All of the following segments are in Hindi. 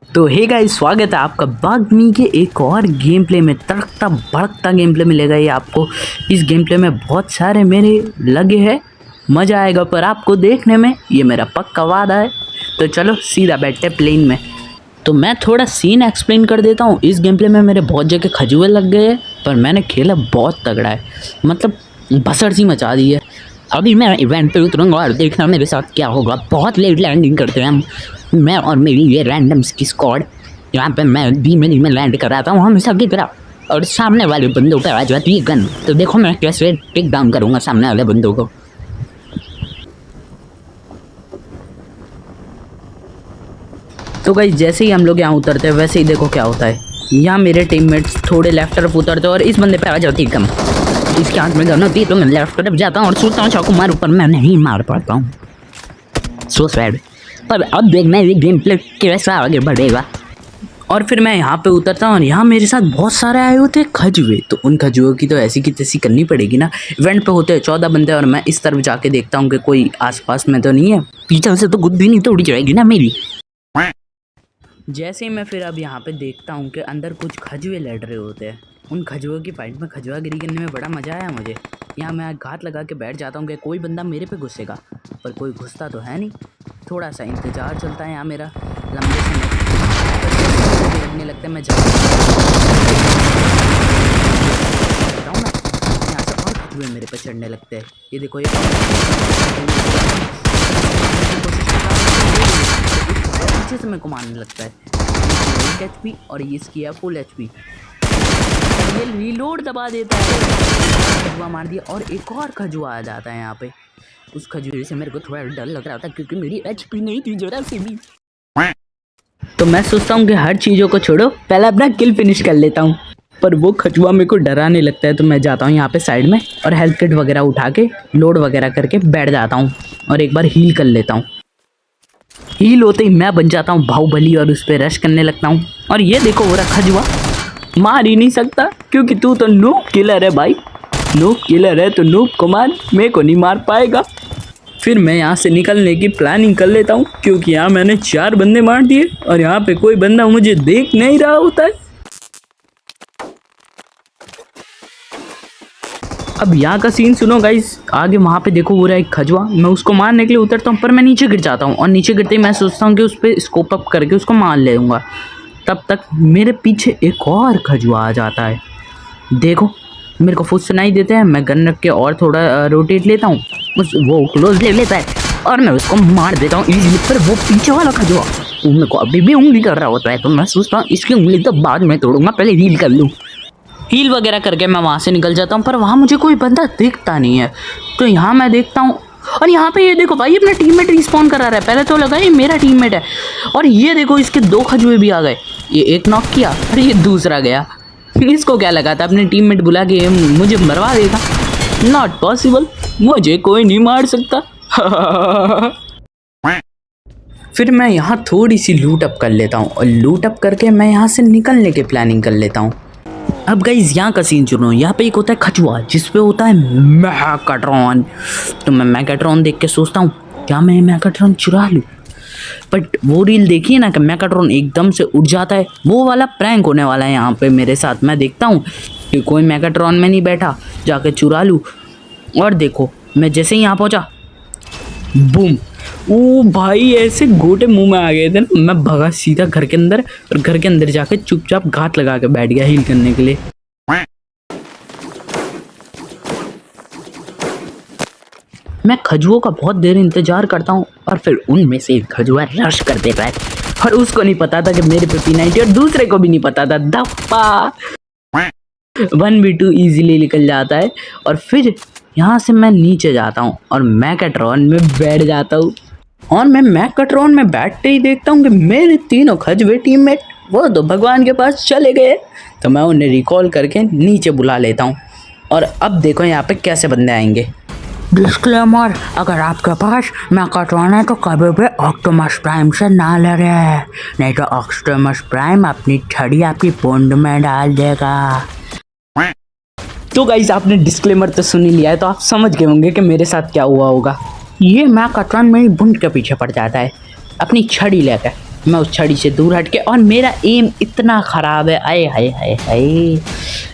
तो हे गाइस, स्वागत है आपका बाग मी के एक और गेम प्ले में। तड़कता भड़कता गेम प्ले मिलेगा ये आपको। इस गेम प्ले में बहुत सारे मेरे लगे हैं, मज़ा आएगा पर आपको देखने में, ये मेरा पक्का वादा है। तो चलो सीधा बैठते प्लेन में। तो मैं थोड़ा सीन एक्सप्लेन कर देता हूँ। इस गेम प्ले में मेरे बहुत जगह खजुए लग गए हैं, पर मैंने खेला बहुत तगड़ा है, मतलब भसड़ सी मचा दी है। अभी मैं इवेंट पे उतरूँगा और देखना मेरे साथ क्या होगा। बहुत लेट लैंडिंग करते हैं हम, मैं और मेरी ये रैंडम्स की स्क्वाड। यहाँ पे मैं धीमे में लैंड कर रहा था हमेशा की तरह, और सामने वाले बंदों पे आ जाती है गन। तो देखो मैं कैसे टेक डाउन करूँगा सामने वाले बंदों को। तो गाइस, जैसे ही हम लोग यहाँ उतरते हैं वैसे ही देखो क्या होता है। यहाँ मेरे टीममेट्स थोड़े लेफ्ट तरफ उतरते हैं और इस बंदे पे आ जाती है गन। इसके हाथ में गन होती है तो मैं लेफ्ट तरफ जाता हूँ और सोचता हूँ चाकू मारूं, पर मैं नहीं मार पाता हूँ। So sad. पर अब देखना ये गेम प्ले कैसा आगे बढ़ेगा। और फिर मैं यहाँ पे उतरता हूँ और यहाँ मेरे साथ बहुत सारे आए होते हैं खजुए। तो उन खजुओं की तो ऐसी की तैसी करनी पड़ेगी ना। इवेंट पे होते हैं 14 बंदे और मैं इस तरफ जाके देखता हूँ कि कोई आसपास में तो नहीं है। पीछे से तो गुद्दी नहीं तोड़ी जाएगी ना मेरी। जैसे ही मैं फिर अब यहाँ पे देखता हूँ कि अंदर कुछ खजुए लड़ रहे होते हैं। उन खजुओं की फाइट में खजुआगिरी करने में बड़ा मज़ा आया मुझे। यहाँ मैं घात लगा के बैठ जाता हूँ कि कोई बंदा मेरे पे घुसेगा, पर कोई घुसता तो है नहीं। थोड़ा सा इंतज़ार चलता है यहाँ मेरा लंबे समय लगने लगता है। मैं जाता हूँ मैं यहाँ से और खजुए मेरे पे चढ़ने लगते हैं। ये देखो, ये पीछे से मेरे को मारने लगता है। 1 HP और ये इसकी है फुल HP। ये रीलोड दबा देता है। खजुआ मार दिया और एक और खजुआ आ जाता है यहाँ पे। उस खजुए से मेरे को थोड़ा डर लग रहा था क्योंकि मेरी HP नहीं थी जरा से भी। तो मैं सोचता हूँ कि हर चीज़ों को छोड़ो, पहले अपना किल फिनिश कर लेता हूँ। पर वो खजुआ मेरे को डराने लगता है, तो मैं जाता हूँ यहाँ पे साइड में और हेल्थ किट वगैरह उठा के लोड वगैरह करके बैठ जाता हूँ और एक बार हील कर लेता हूँ। हील होते ही मैं बन जाता हूँ बाहुबली और उस पर रश करने लगता हूँ। और ये देखो वो रखा खजुआ मार ही नहीं सकता क्योंकि तू तो नूब किलर है भाई। नूब किलर है तो नूब को मार, मेरे को नहीं मार पाएगा। फिर मैं यहाँ से निकलने की प्लानिंग कर लेता हूँ क्योंकि यहाँ मैंने 4 बंदे मार दिए और यहाँ पे कोई बंदा मुझे देख नहीं रहा होता है। अब यहाँ का सीन सुनो गाइस। आगे वहाँ पे देखो वो रहा एक खजुआ। मैं उसको मारने के लिए उतरता हूँ पर मैं नीचे गिर जाता हूँ और नीचे गिरते ही मैं सोचता हूँ कि उस पर स्कोप अप करके उसको मार लेऊँगा। तब तक मेरे पीछे एक और खजुआ आ जाता है। देखो मेरे को फुट सुनाई देते हैं। मैं गन रख के और थोड़ा रोटेट लेता हूँ, वो क्लोज ले लेता है और मैं उसको मार देता हूँ इजीली। पर वो पीछे वाला खजुआ वो मेरे को अभी भी उंगली कर रहा होता है, तो मैं सोचता हूँ इसकी उंगली तो बाद में तोड़ूंगा, पहले हील कर लूँ। हील वगैरह करके मैं वहाँ से निकल जाता हूँ, पर वहाँ मुझे कोई बंदा दिखता नहीं है। तो यहाँ मैं देखता हूँ और यहाँ पे ये देखो भाई, अपना टीममेट रिस्पॉन करा रहा है। पहले तो लगा ये मेरा टीममेट है और ये देखो इसके 2 खजुए भी आ गए। ये एक नॉक किया और ये दूसरा गया। इसको क्या लगा था अपने टीममेट बुला के मुझे मरवा देगा। नॉट पॉसिबल, मुझे कोई नहीं मार सकता। फिर मैं यहाँ थोड़ी सी लूट अप कर लेता हूँ और लूट अप करके मैं यहाँ से निकलने की प्लानिंग कर लेता हूँ। अब गाइस यहाँ का सीन सुनो। यहाँ पे एक होता है खजुआ जिसपे होता है मैकाट्रॉन। तो मैं मैकाट्रॉन देख के सोचता हूँ क्या मैं मैकाट्रॉन चुरा लूँ। बट वो रील देखिए ना कि मैकाट्रॉन एकदम से उड़ जाता है। वो वाला प्रैंक होने वाला है यहाँ पे मेरे साथ। मैं देखता हूँ कि कोई मैकाट्रॉन में नहीं बैठा, जाके चुरा लूँ। और देखो मैं जैसे ही यहाँ पहुँचा, बूम, ओ भाई ऐसे गोटे मुंह में आ गए थे ना। मैं भगा सीधा घर के अंदर और घर के अंदर जाके चुपचाप घात लगा के बैठ गया हील करने के लिए। मैं खजुओं का बहुत देर इंतजार करता हूँ और फिर उनमें से एक खजुआ रश कर देता है और उसको नहीं पता था कि मेरे पे P90 और दूसरे को भी नहीं पता था। धप्पा 1v2 इजीली निकल जाता है। और फिर यहाँ से मैं नीचे जाता हूँ और मैकाट्रॉन में बैठ जाता हूँ। और मैं मैकाट्रॉन में बैठते ही देखता हूँ कि मेरे 3 खजुए टीममेट वो तो भगवान के पास चले गए। तो मैं उन्हें रिकॉल करके नीचे बुला लेता हूँ। और अब देखो यहाँ पे कैसे बंदे आएंगे। डिस्क्लेमर, अगर आपके पास मैकाट्रॉन है तो कभी भी ऑक्टोमस प्राइम से ना लड़े, नहीं तो ऑक्टोमस प्राइम अपनी छड़ी आपकी पोंड में डाल देगा। तो गाइस आपने डिस्क्लेमर तो सुन ही लिया है, तो आप समझ गए होंगे कि मेरे साथ क्या हुआ होगा। ये मैकाट्रॉन मेरी बुंड के पीछे पड़ जाता है अपनी छड़ी लेकर मैं उस छड़ी से दूर हट के, और मेरा एम इतना ख़राब है, आए हाय हाय हाय,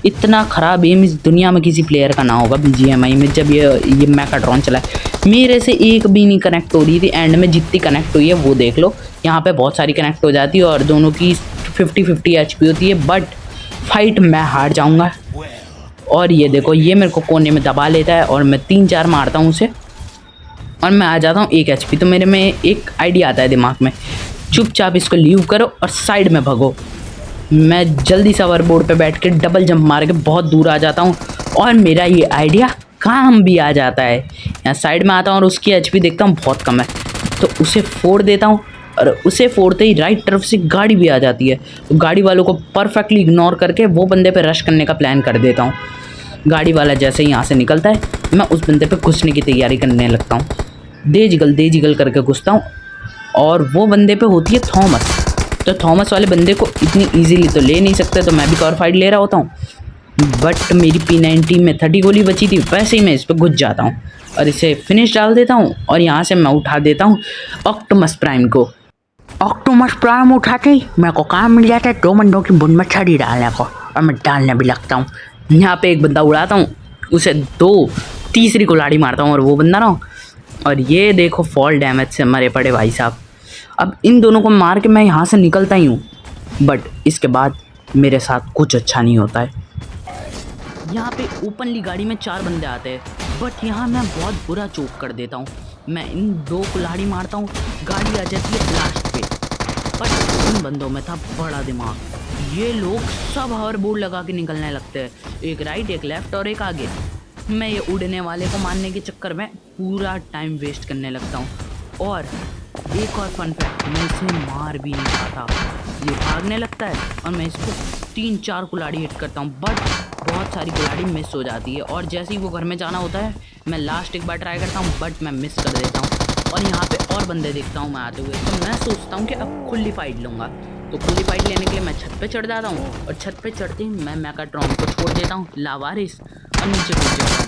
इतना ख़राब एम इस दुनिया में किसी प्लेयर का ना होगा BGMI में। जब ये मैकाट्रॉन चला है, मेरे से एक भी नहीं कनेक्ट हो रही थी। एंड में जितनी कनेक्ट हुई है वो देख लो, यहाँ पे बहुत सारी कनेक्ट हो जाती है और दोनों की 50-50 HP होती है। बट फाइट मैं हार जाऊँगा। और ये देखो, ये मेरे को कोने में दबा लेता है और मैं 3-4 मारता हूँ उसे और मैं आ जाता हूँ 1 HP। तो मेरे में एक आइडिया आता है दिमाग में, चुपचाप इसको लीव करो और साइड में भगो। मैं जल्दी से ओवरबोर्ड पे बैठ के डबल जंप मार के बहुत दूर आ जाता हूँ और मेरा ये आइडिया काम भी आ जाता है। यहाँ साइड में आता हूँ और उसकी HP देखता हूँ बहुत कम है, तो उसे फोड़ देता हूँ। और उसे फोड़ते ही राइट तरफ से गाड़ी भी आ जाती है, तो गाड़ी वालों को परफेक्टली इग्नोर करके वो बंदे पे रश करने का प्लान कर देता हूँ। गाड़ी वाला जैसे ही यहाँ से निकलता है, मैं उस बंदे पे घुसने की तैयारी करने लगता हूँ। दे जिगल करके घुसता हूँ और वो बंदे पे होती है थॉमस। तो थॉमस वाले बंदे को इतनी इजीली तो ले नहीं सकते, तो मैं भी कवर फाइट ले रहा होता हूँ। बट मेरी P90 में 30 गोली बची थी, वैसे ही मैं इस पर घुस जाता हूँ और इसे फिनिश डाल देता हूँ। और यहाँ से मैं उठा देता हूँ ऑक्टोमस प्राइम को। ऑक्टोमस प्राइम उठाते ही मेरे को काम मिल जाता है 2 बंदों की बुन में छड़ी डालने को, और मैं डालने भी लगता हूँ। यहाँ पे एक बंदा उड़ाता हूँ, उसे 2 तीसरी कुल्हाड़ी मारता हूँ और वो बंदा ना, और ये देखो फॉल डैमेज से मरे पड़े भाई साहब। अब इन दोनों को मार के मैं यहाँ से निकलता ही हूँ, बट इसके बाद मेरे साथ कुछ अच्छा नहीं होता है। यहाँ पे ओपनली गाड़ी में 4 बंदे आते हैं, बट यहाँ मैं बहुत बुरा चोक कर देता हूँ। मैं इन 2 कुल्हाड़ी मारता हूँ, गाड़ी आ जाती है लास्ट पे। बट इन बंदों में था बड़ा दिमाग, ये लोग सब होवरबोर्ड लगा के निकलने लगते हैं, एक राइट एक लेफ्ट और एक आगे। मैं ये उड़ने वाले को मारने के चक्कर में पूरा टाइम वेस्ट करने लगता हूँ। और एक और फन फैक्ट, मैं इसे मार भी नहीं पाता, ये भागने लगता है और मैं इसको 3-4 कुल्हाड़ी हिट करता हूँ, बट बहुत सारी कुल्हाड़ी मिस हो जाती है। और जैसे ही वो घर में जाना होता है, मैं लास्ट एक बार ट्राई करता हूँ, बट मैं मिस कर देता हूँ। और यहाँ पे और बंदे देखता हूँ मैं आते हुए, तो मैं सोचता हूँ कि अब खुली फाइट लूँगा। तो खुली फाइट लेने के लिए मैं छत पे चढ़ जाता हूँ, और छत पे चढ़ते ही मैं मैकाट्रॉन को छोड़ देता हूँ लावारिस और नीचे कूद जाता हूँ।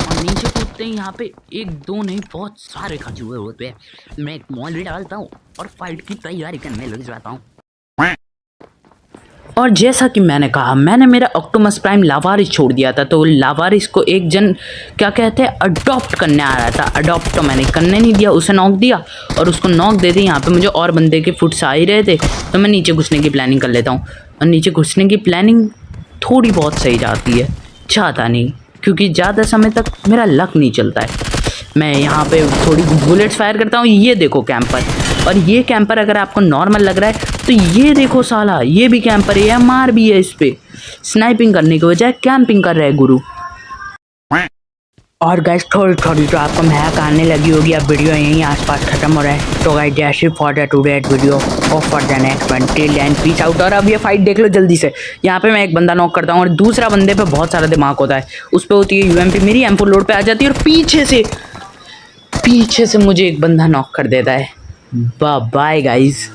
और नीचे कूदते ही यहाँ पे 1-2 नहीं बहुत सारे खजूरे होते हैं। मैं एक मॉल भी डालता हूँ और फाइट की तैयारी करने लग जाता हूँ। और जैसा कि मैंने कहा, मैंने मेरा ऑक्टोमस प्राइम लावारिस छोड़ दिया था, तो लावारिस को एक जन क्या कहते हैं अडॉप्ट करने आ रहा था। अडॉप्ट तो मैंने करने नहीं दिया, उसे नॉक दिया और उसको नॉक दे दी। यहाँ पे मुझे और बंदे के फुट्स आ ही रहे थे, तो मैं नीचे घुसने की प्लानिंग कर लेता हूँ। और नीचे घुसने की प्लानिंग थोड़ी बहुत सही जाती है, ज़्यादा नहीं, क्योंकि ज़्यादा समय तक मेरा लक नहीं चलता है। मैं यहाँ पे थोड़ी बुलेट्स फायर करता हूँ। ये देखो कैंपर, और ये कैंपर अगर आपको नॉर्मल लग रहा है तो ये देखो साला, ये भी कैंपर है, मार भी है इस पे। स्नाइपिंग करने की बजाय कैंपिंग कर रहे हैं गुरु। और गाइस थोड़ी थोड़ी तो आपको महक आने लगी होगी। अब वीडियो यहीं आसपास खत्म हो रहा है, तो guys that's it for the today's video और for the next one, till then peace out. और अब ये फाइट देख लो जल्दी से। यहाँ पे मैं एक बंदा नॉक करता हूँ और दूसरा बंदे पे बहुत सारा दिमाग होता है, उस पर होती है UMP, मेरी M4 लोड पे आ जाती है और पीछे से मुझे एक बंदा नॉक कर देता है। Bye guys.